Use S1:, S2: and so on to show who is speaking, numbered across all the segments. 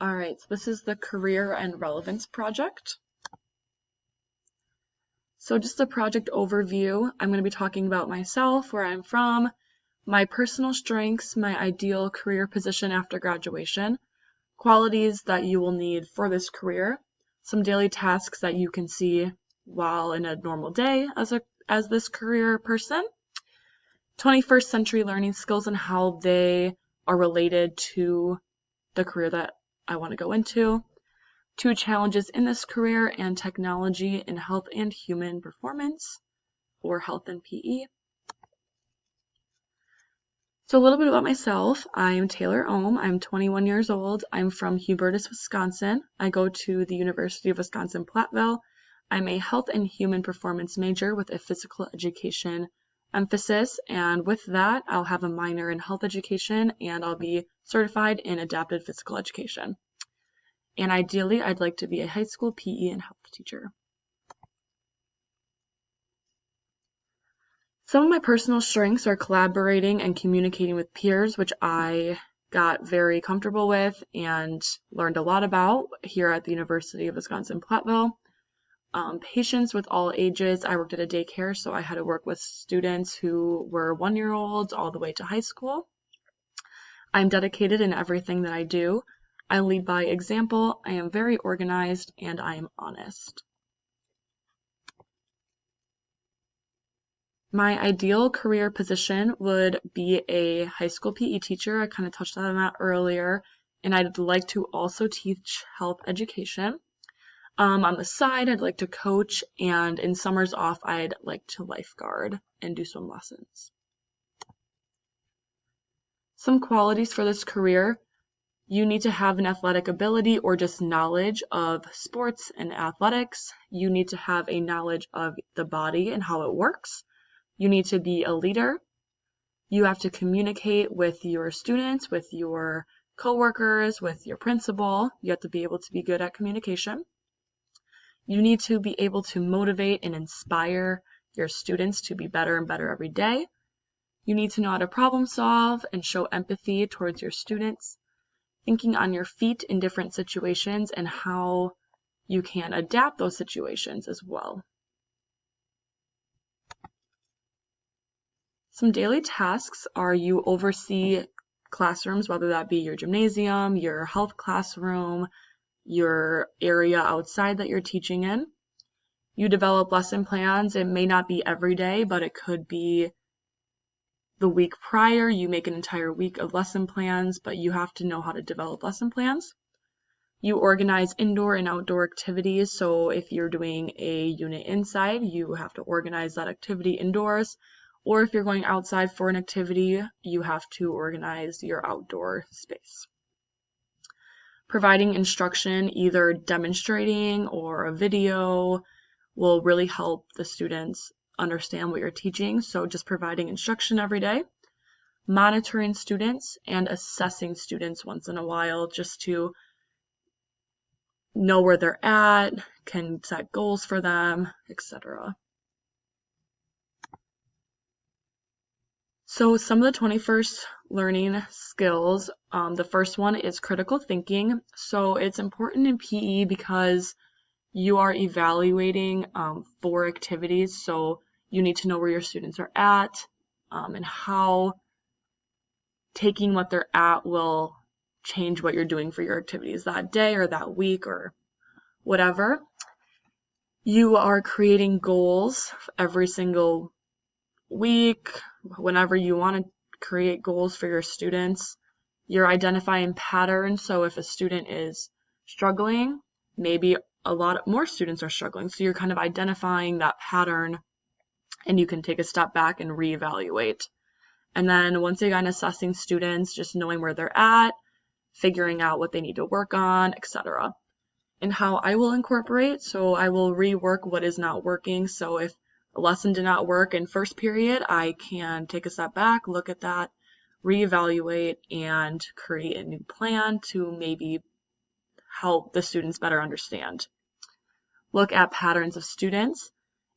S1: All right, so this is the Career and Relevance project. So just a project overview, I'm going to be talking about myself, where I'm from, my personal strengths, my ideal career position after graduation, qualities that you will need for this career, some daily tasks that you can see while in a normal day as this career person, 21st century learning skills and how they are related to the career that I want to go into, 2 challenges in this career, and technology in health and human performance, or health and PE. So a little bit about myself. I'm Taylor Ohm. I'm 21 years old. I'm from Hubertus, Wisconsin. I go to the University of Wisconsin-Platteville. I'm a health and human performance major with a physical education emphasis, and with that, I'll have a minor in health education, and I'll be certified in adapted physical education. And ideally, I'd like to be a high school PE and health teacher. Some of my personal strengths are collaborating and communicating with peers, which I got very comfortable with and learned a lot about here at the University of Wisconsin-Platteville. Patience with all ages. I worked at a daycare, so I had to work with students who were 1-year-olds all the way to high school. I'm dedicated in everything that I do. I lead by example, I am very organized, and I am honest. My ideal career position would be a high school PE teacher. I kind of touched on that earlier, and I'd like to also teach health education. On the side, I'd like to coach, and in summers off, I'd like to lifeguard and do swim lessons. Some qualities for this career: you need to have an athletic ability or just knowledge of sports and athletics. You need to have a knowledge of the body and how it works. You need to be a leader. You have to communicate with your students, with your coworkers, with your principal. You have to be able to be good at communication. You need to be able to motivate and inspire your students to be better and better every day. You need to know how to problem solve and show empathy towards your students, thinking on your feet in different situations and how you can adapt those situations as well. Some daily tasks are: you oversee classrooms, whether that be your gymnasium, your health classroom, your area outside that you're teaching in. You develop lesson plans. It may not be every day, but it could be the week prior. You make an entire week of lesson plans, but you have to know how to develop lesson plans. You organize indoor and outdoor activities. So if you're doing a unit inside, you have to organize that activity indoors. Or if you're going outside for an activity, you have to organize your outdoor space. Providing instruction, either demonstrating or a video, will really help the students understand what you're teaching. So just providing instruction every day. Monitoring students and assessing students once in a while just to know where they're at, can set goals for them, etc. So some of the 21st learning skills, the first one is critical thinking. So it's important in PE because you are evaluating 4 activities. So you need to know where your students are at and how taking what they're at will change what you're doing for your activities that day or that week or whatever. You are creating goals every single week, whenever you want to create goals for your students. You're identifying patterns. So if a student is struggling, maybe a lot more students are struggling. So you're kind of identifying that pattern, and you can take a step back and reevaluate. And then once again, assessing students, just knowing where they're at, figuring out what they need to work on, etc. And how I will incorporate, so I will rework what is not working. So if a lesson did not work in first period, I can take a step back, look at that, reevaluate, and create a new plan to maybe help the students better understand. Look at patterns of students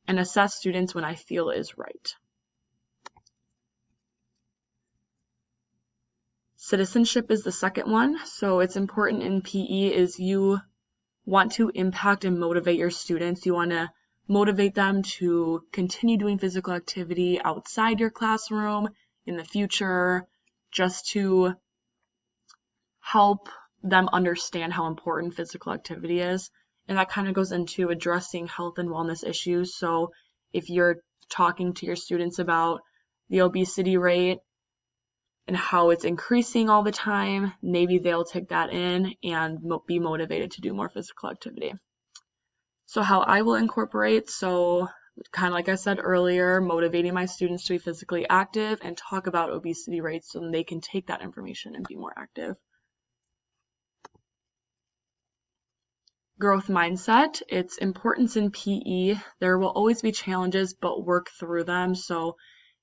S1: and assess students when I feel is right. Citizenship is the second one. So it's important in PE is you want to impact and motivate your students. You want to motivate them to continue doing physical activity outside your classroom in the future, just to help them understand how important physical activity is. And that kind of goes into addressing health and wellness issues. So if you're talking to your students about the obesity rate and how it's increasing all the time, maybe they'll take that in and be motivated to do more physical activity. So how I will incorporate, so kind of like I said earlier, motivating my students to be physically active and talk about obesity rates so they can take that information and be more active. Growth mindset, its importance in PE. There will always be challenges, but work through them. So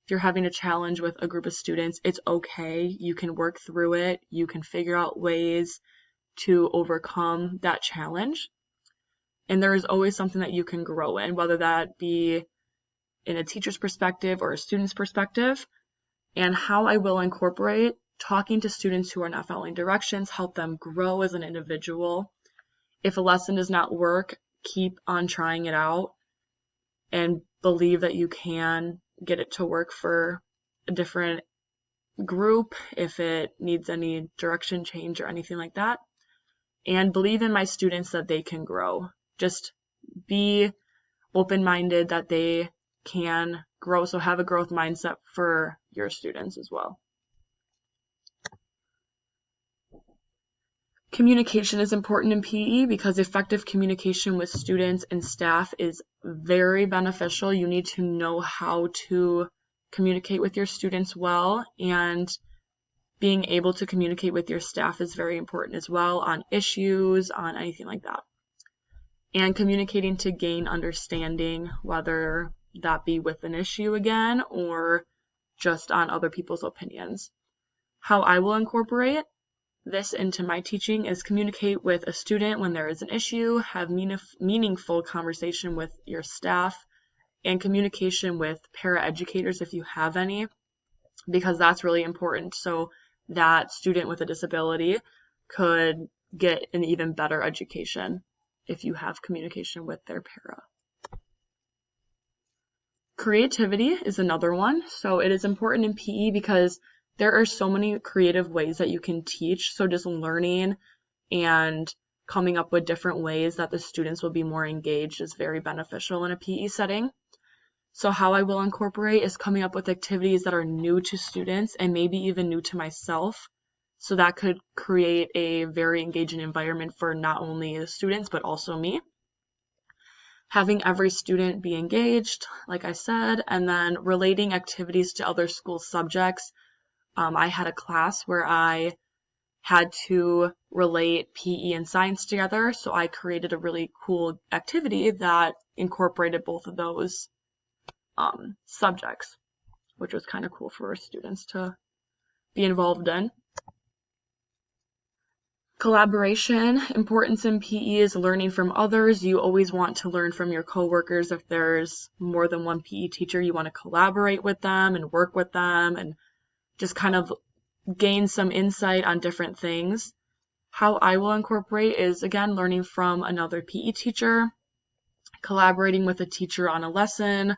S1: if you're having a challenge with a group of students, it's okay. You can work through it. You can figure out ways to overcome that challenge. And there is always something that you can grow in, whether that be in a teacher's perspective or a student's perspective. And how I will incorporate talking to students who are not following directions, help them grow as an individual. If a lesson does not work, keep on trying it out and believe that you can get it to work for a different group if it needs any direction change or anything like that. And believe in my students that they can grow. Just be open-minded that they can grow. So have a growth mindset for your students as well. Communication is important in PE because effective communication with students and staff is very beneficial. You need to know how to communicate with your students well, and being able to communicate with your staff is very important as well on issues, on anything like that. And communicating to gain understanding, whether that be with an issue again or just on other people's opinions. How I will incorporate this into my teaching is communicate with a student when there is an issue, have meaningful conversation with your staff, and communication with paraeducators if you have any, because that's really important so that student with a disability could get an even better education if you have communication with their para. Creativity is another one. So it is important in PE because there are so many creative ways that you can teach. So just learning and coming up with different ways that the students will be more engaged is very beneficial in a PE setting. So how I will incorporate is coming up with activities that are new to students and maybe even new to myself. So that could create a very engaging environment for not only the students, but also me. Having every student be engaged, like I said, and then relating activities to other school subjects. I had a class where I had to relate PE and science together, so I created a really cool activity that incorporated both of those subjects, which was kind of cool for students to be involved in. Collaboration, importance in PE is learning from others. You always want to learn from your coworkers. If there's more than one PE teacher, you want to collaborate with them and work with them and just kind of gain some insight on different things. How I will incorporate is, again, learning from another PE teacher, collaborating with a teacher on a lesson,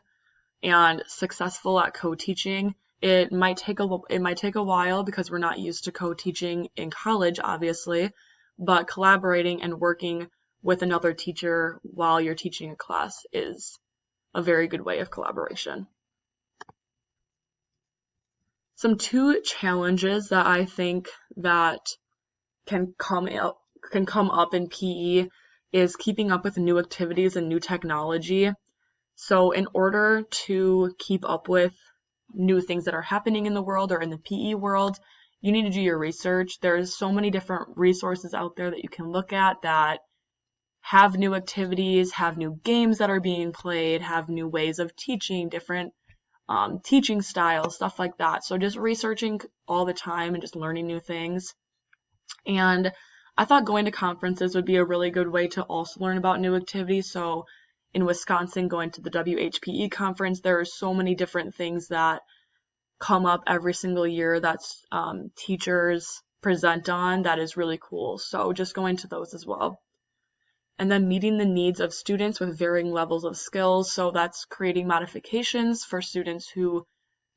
S1: and successful at co-teaching. It might take a while because we're not used to co-teaching in college, obviously, but collaborating and working with another teacher while you're teaching a class is a very good way of collaboration. Some two challenges that I think that can come up in PE is keeping up with new activities and new technology. So in order to keep up with new things that are happening in the world or in the PE world, you need to do your research. There's so many different resources out there that you can look at that have new activities, have new games that are being played, have new ways of teaching, different teaching styles, stuff like that. So just researching all the time and just learning new things. And I thought going to conferences would be a really good way to also learn about new activities. So in Wisconsin, going to the WHPE conference, there are so many different things that come up every single year that teachers present on that is really cool. So just going to those as well. And then meeting the needs of students with varying levels of skills. So that's creating modifications for students who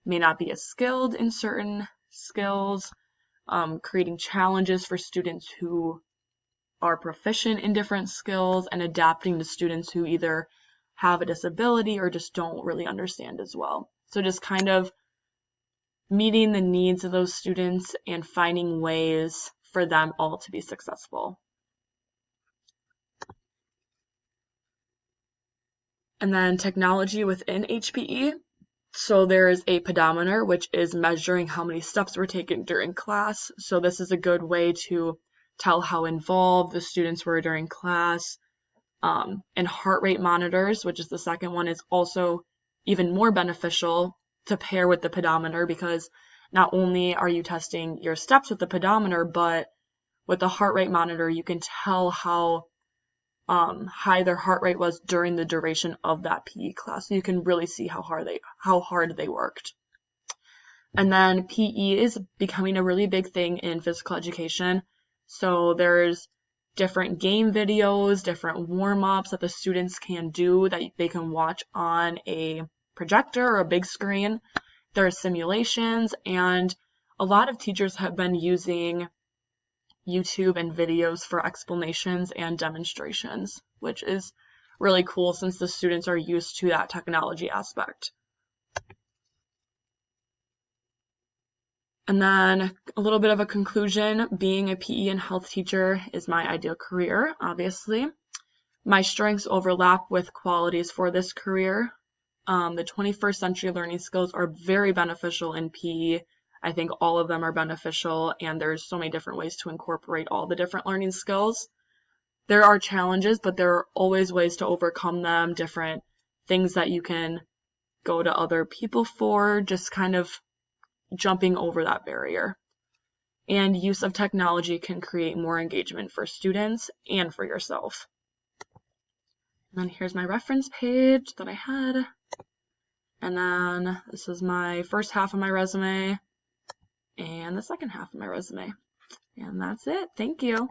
S1: may not be as skilled in certain skills, creating challenges for students who are proficient in different skills, and adapting to students who either have a disability or just don't really understand as well. So just kind of meeting the needs of those students and finding ways for them all to be successful. And then technology within HPE. So there is a pedometer, which is measuring how many steps were taken during class. So this is a good way to tell how involved the students were during class. And heart rate monitors, which is the second one, is also even more beneficial to pair with the pedometer, because not only are you testing your steps with the pedometer, but with the heart rate monitor, you can tell how high their heart rate was during the duration of that PE class. So you can really see how hard they worked. And then PE is becoming a really big thing in physical education. So there's different game videos, different warm-ups that the students can do that they can watch on a projector or a big screen. There are simulations, and a lot of teachers have been using YouTube and videos for explanations and demonstrations, which is really cool since the students are used to that technology aspect. And then a little bit of a conclusion, being a PE and health teacher is my ideal career, obviously. My strengths overlap with qualities for this career. The 21st century learning skills are very beneficial in PE. I think all of them are beneficial, and there's so many different ways to incorporate all the different learning skills. There are challenges, but there are always ways to overcome them, different things that you can go to other people for, just kind of jumping over that barrier. And use of technology can create more engagement for students and for yourself. And then here's my reference page that I had. And then this is my first half of my resume and the second half of my resume. And that's it. Thank you.